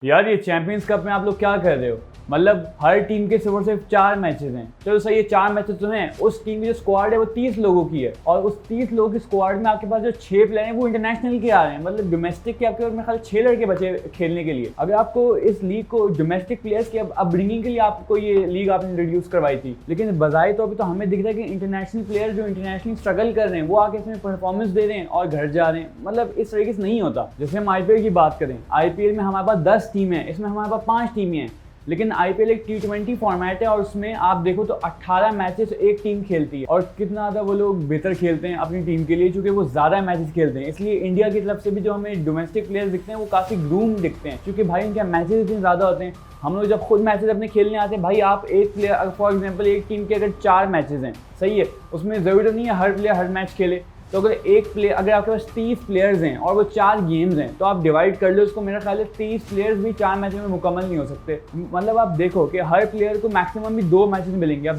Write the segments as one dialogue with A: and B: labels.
A: यार ये champions cup में आप लोग क्या कर रहे हो? मतलब हर टीम के सिर्फ 4 मैचेस हैं। चलो सही है, 4 मैचेस तो हैं। उस टीम की जो स्क्वाड है वो 30 लोगों की है और उस 30 लोगों की स्क्वाड में आपके पास जो 6 प्लेयर हैं वो इंटरनेशनल के आ रहे हैं। मतलब डोमेस्टिक के आपके मेरे ख्याल 6 लड़के बचे खेलने के लिए। अगर आपको इस लीग को डोमेस्टिक प्लेयर्स की अपब्रिंगिंग के लिए आपको ये लीग आपने इंट्रोड्यूस करवाई थी, लेकिन बजाय तो अभी तो हमें दिख रहा है कि इंटरनेशनल प्लेयर जो इंटरनेशनली स्ट्रगल कर रहे हैं वो आके इसमें परफॉर्मेंस दे रहे हैं और घर जा रहे हैं। मतलब इस तरीके से नहीं होता। जैसे हम आईपीएल की बात करें, आईपीएल में हमारे पास 10 टीमें हैं, इसमें हमारे पास 5 टीमें हैं। लेकिन आईपीएल एक T20 फॉर्मेट है और उसमें आप देखो तो 18 मैचेस एक टीम खेलती है और कितना ज़्यादा वो लोग बेहतर खेलते हैं अपनी टीम के लिए, क्योंकि वो ज़्यादा मैचेस खेलते हैं। इसलिए इंडिया की तरफ से भी जो हमें डोमेस्टिक प्लेयर्स दिखते हैं वो काफ़ी ग्रूम दिखते हैं, क्योंकि भाई इनके मैचेस इतने ज़्यादा होते हैं। हम लोग जब खुद मैचेस अपने खेलने आते हैं, भाई आप एक प्लेयर फॉर एग्जाम्पल एक टीम के अगर 4 मैचेस हैं, सही है, उसमें ज़रूरत नहीं है हर प्लेयर हर मैच खेले। तो अगर अगर आपके पास 30 प्लेयर्स हैं और वो 4 गेम्स हैं तो आप डिवाइड कर लो उसको। मेरा ख्याल है 30 प्लेयर्स भी 4 मैचों में मुकम्मल नहीं हो सकते। मतलब आप देखो कि हर प्लेयर को मैक्सिमम भी 2 मैचेस मिलेंगे। अब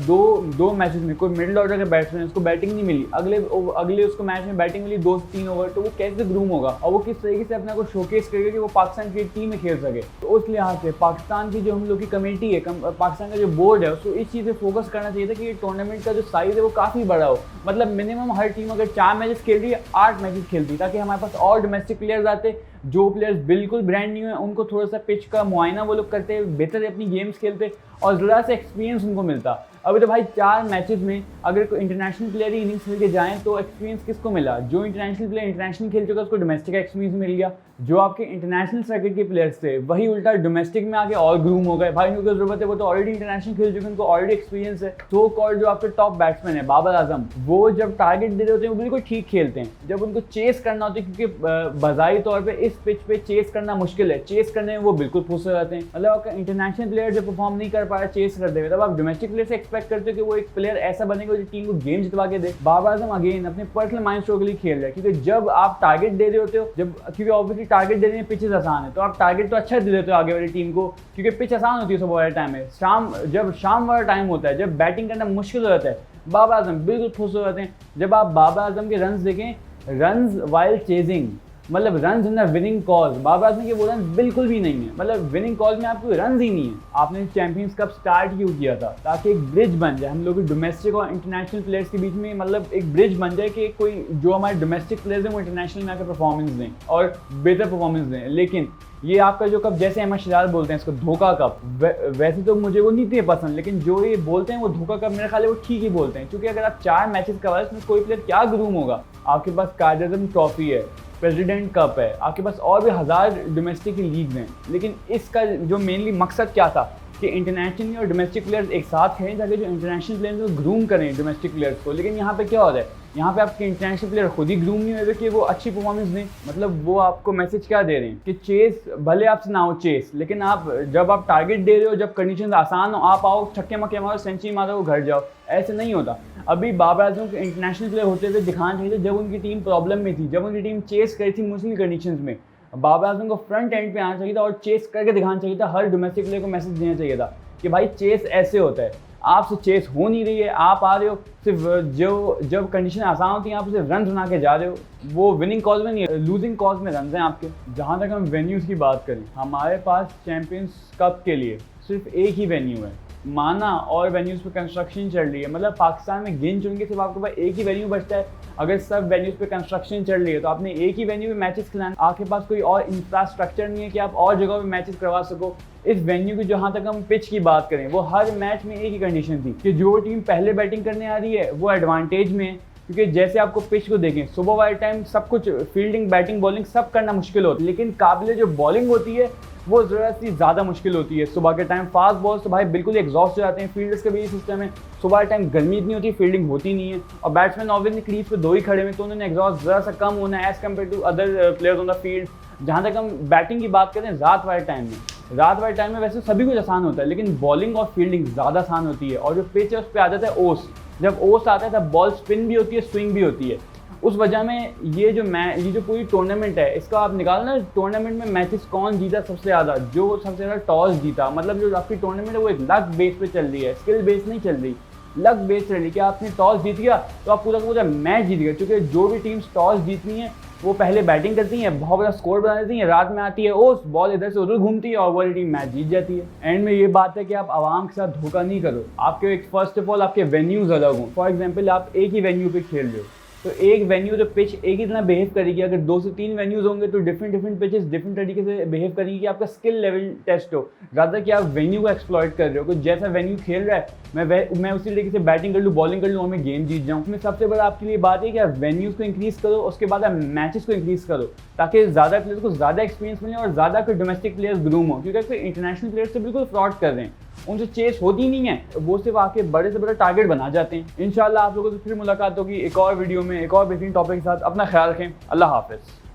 A: दो मैचेस में कोई मिडिल ऑर्डर का बैट्समैन उसको बैटिंग नहीं मिली, अगले उसको मैच में बैटिंग मिली 2 से 3 ओवर, तो वो कैसे ग्रूम होगा और वो किस तरीके से अपने को शोकेस करेगा कि वो पाकिस्तान की टीम में खेल सके। तो उस लिहाज से पाकिस्तान की जो हम लोग की कमेटी है, पाकिस्तान का जो बोर्ड है, उसको इस चीज़ पे फोकस करना चाहिए था कि ये टूर्नामेंट का जो साइज है वो काफ़ी बड़ा हो। मतलब मिनिमम हर टीम अगर 4 मैचेस खेल रही है 8 मैचेस खेलती, ताकि हमारे पास और डोमेस्टिक प्लेयर्स आते। जो प्लेयर्स बिल्कुल ब्रांड न्यू है उनको थोड़ा सा पिच का मुआयना वो लोग करते, बेहतर अपनी गेम्स खेलते और ज़रा सा एक्सपीरियंस उनको मिलता। अभी तो भाई 4 मैचेस में अगर कोई इंटरनेशनल प्लेयर ही इनिंग्स खेल के जाएँ तो एक्सपीरियंस किसको मिला? जो इंटरनेशनल प्लेयर इंटरनेशनल खेल चुका उसको डोमेस्टिक का एक्सपीरियंस मिल गया। जो आपके इंटरनेशनल सर्किट के प्लेयर्स थे वही उल्टा डोमेस्टिक में आके और ग्रूम हो गए। भाई उनको जरूरत है, वो तो ऑलरेडी इंटरनेशनल खेल चुके हैं, उनको ऑलरेडी एक्सपीरियंस है। सो कॉल्ड जो आपके टॉप बैट्समैन है बाबर आजम, वो जब टारगेट दे रहे होते हैं वो बिल्कुल ठीक खेलते हैं। जब उनको चेस करना होता है, क्योंकि बजाई तौर पर इस पिच पे चेस करना मुश्किल है, चेस करने में वो बिल्कुल फंस जाते हैं। मतलब आपका इंटरनेशनल प्लेयर जब परफॉर्म नहीं कर पा रहा चेस करते हुए, तब आप डोमेस्टिक प्लेयर से एक्सपेक्ट करते हो कि वो एक प्लेयर ऐसा बनेगा जो टीम को गेम जितवा के दे। बाबर आजम अगेन अपने पर्सनल माइंड स्ट्रोक के लिए खेल रहा है, क्योंकि जब आप टारगेट दे रहे होते हो, क्योंकि ऑब्वियसली टारगेट देने में पिचेस आसान है, तो आप टारगेट तो अच्छा दे देते हो आगे वाली टीम को, क्योंकि पिच आसान होती है सुबह वाले टाइम में। जब शाम वाला टाइम होता है, जब बैटिंग करना मुश्किल हो जाता है, बाबर आजम बिल्कुल खुश हो जाते हैं। जब आप बाबर आजम के रन्स देखें, रन्स वाइल चेजिंग, मतलब run in the winning cause, Babar Azam के वो रन बिल्कुल भी नहीं है। मतलब विनिंग कॉज में आपको रन ही नहीं है। आपने चैंपियंस कप स्टार्ट क्यों किया था? ताकि एक ब्रिज बन जाए हम लोग डोमेस्टिक और इंटरनेशनल प्लेयर्स के बीच में। मतलब एक ब्रिज बन जाए कि कोई जो हमारे डोमेस्टिक प्लेयर्स हैं वो इंटरनेशनल में आकर परफॉर्मेंस दें और बेहतर परफॉर्मेंस दें। लेकिन ये आपका जो कप, जैसे अहमद शिराज बोलते हैं इसको धोखा कप, वैसे तो मुझे वो नहीं थे पसंद, लेकिन जो ये बोलते हैं वो धोखा कप, मेरे ख्याल है वो ठीक ही बोलते हैं। क्योंकि अगर आप 4 मैचेस करवाए उसमें कोई प्लेयर क्या ग्रूम होगा? आपके पास कायद-ए-आज़म ट्रॉफी है, प्रेसिडेंट कप है, आपके पास और भी 1000 डोमेस्टिक की लीग हैं। लेकिन इसका जो मेनली मकसद क्या था कि इंटरनेशनल और डोमेस्टिक प्लेयर्स एक साथ खेलें, ताकि जो इंटरनेशनल प्लेयर्स वो ग्रूम करें डोमेस्टिक प्लेयर्स को। लेकिन यहाँ पे क्या हो रहा है? यहाँ पे आपके इंटरनेशनल प्लेयर खुद ही ग्रूम नहीं हुए कि वो अच्छी परफॉर्मेंस दें। मतलब वो आपको मैसेज क्या दे रहे हैं कि चेस भले आपसे ना हो चेस, लेकिन जब आप टारगेट दे रहे हो, जब कंडीशन आसान हो, आप आओ छक्के मक्के मारो, सेंचुरी मारो, घर जाओ। ऐसे नहीं होता। अभी बाबर आजम के इंटरनेशनल प्लेयर होते हुए दिखाना चाहिए था जब उनकी टीम प्रॉब्लम में थी, जब उनकी टीम चेस करी थी मुश्किल कंडीशन में। बाबर आजम को फ्रंट एंड पे आना चाहिए था और चेस करके दिखाना चाहिए था। हर डोमेस्टिक प्लेयर को मैसेज देना चाहिए था कि भाई चेस ऐसे होता है। आपसे चेस हो नहीं रही है, आप आ रहे हो सिर्फ जब कंडीशन आसान होती है आप सिर्फ रन बना के जा रहे हो। वो विनिंग कॉज में नहीं है, लूजिंग कॉज में रन हैं आपके। जहाँ तक हम वेन्यूज़ की बात करें, हमारे पास चैंपियंस कप के लिए सिर्फ एक ही वेन्यू है, माना, और वेन्यूज़ पे कंस्ट्रक्शन चल रही है। मतलब पाकिस्तान में गिन चुन के सिर्फ आपके पास एक ही वेन्यू बचता है। अगर सब वेन्यूज़ पे कंस्ट्रक्शन चल रही है तो आपने एक ही वेन्यू में मैचेस खिलाना। आपके पास कोई और इंफ्रास्ट्रक्चर नहीं है कि आप और जगह पे मैचेस करवा सको। इस वेन्यू की जहाँ तक हम पिच की बात करें, वो हर मैच में एक ही कंडीशन थी कि जो टीम पहले बैटिंग करने आ रही है वो एडवांटेज में है। क्योंकि जैसे आपको पिच को देखें, सुबह वाले टाइम सब कुछ फील्डिंग, बैटिंग, बॉलिंग सब करना मुश्किल होता है, लेकिन काबिल जो बॉलिंग होती है वो ज़रूरत सी ज़्यादा मुश्किल होती है। सुबह के टाइम फास्ट बॉल्स तो भाई बिल्कुल एग्जॉस्ट हो जाते हैं। फील्डर्स का भी ये सिस्टम है, सुबह के टाइम गर्मी इतनी होती है, फील्डिंग होती नहीं है, और बैट्समैन ऑब्वियसली क्रीज पे 2 ही खड़े हुए, तो उन्होंने एग्जॉस्ट ज़रा सा कम होना है as compare to other players on the field. जहाँ तक हम बैटिंग की बात करें, रात वाले टाइम में वैसे सभी कुछ आसान होता है, लेकिन बॉलिंग और फील्डिंग ज़्यादा आसान होती है। और जो पिच है उस पर आ जाता है ओस। जब ओस आता है तब बॉल स्पिन भी होती है, स्विंग भी होती है। उस वजह में ये जो पूरी टूर्नामेंट है, इसका आप निकालना, टूर्नामेंट में मैचेस कौन जीता सबसे ज़्यादा, जो सबसे ज़्यादा टॉस जीता। मतलब जो आपकी टूर्नामेंट है वो एक लक बेस पे चल रही है, स्किल बेस नहीं चल रही, लक बेस चल रही है कि आपने टॉस जीत गया तो आप पूरा का पूरा मैच जीत गए। क्योंकि जो भी टीम्स टॉस जीतनी है वो पहले बैटिंग करती हैं, बहुत बड़ा स्कोर बना देती हैं, रात में आती है ओस बॉल इधर से उधर घूमती है और वाली टीम मैच जीत जाती है। एंड में ये बात है कि आप आवाम के साथ धोखा नहीं करो। आपके एक फर्स्ट ऑफ ऑल आपके वेन्यूज अलग हों। फॉर एग्जाम्पल आप एक ही वेन्यू पे खेल रहे हो तो एक वेन्यू जो पिच एक ही तरह बिहेव करेगी। अगर 2 से 3 वेन्यूज होंगे तो डिफरेंट पिचेस डिफरेंट तरीके से बिहेव करेंगी कि आपका स्किल लेवल टेस्ट हो, ज़्यादा कि आप वेन्यू को एक्सप्लॉइट कर रहे हो। कुछ जैसा वेन्यू खेल रहा है मैं उसी तरीके से बैटिंग कर लूँ, बॉलिंग कर लूँ और मैं गेम जीत जाऊँ। इसमें सबसे बड़ा आपके लिए बात है कि आप वेन्यूज़ को इंक्रीज़ करो, उसके बाद आप मैचेस को इंक्रीज़ करो ताकि ज़्यादा प्लेयर्स को ज़्यादा एक्सपीरियंस मिले और ज़्यादा कोई डोमेस्टिक प्लेयर्स ग्रूम हो। क्योंकि कोई इंटरनेशनल प्लेयर्स से बिल्कुल फ्रॉड कर रहे हैं, उनसे चेस होती नहीं है, वो सिर्फ आके बड़े से बड़ा टारगेट बना जाते हैं। इंशाल्लाह आप लोगों से फिर मुलाकात होगी एक और वीडियो में एक और बेहतरीन टॉपिक के साथ। अपना ख्याल रखें। अल्लाह हाफिज़।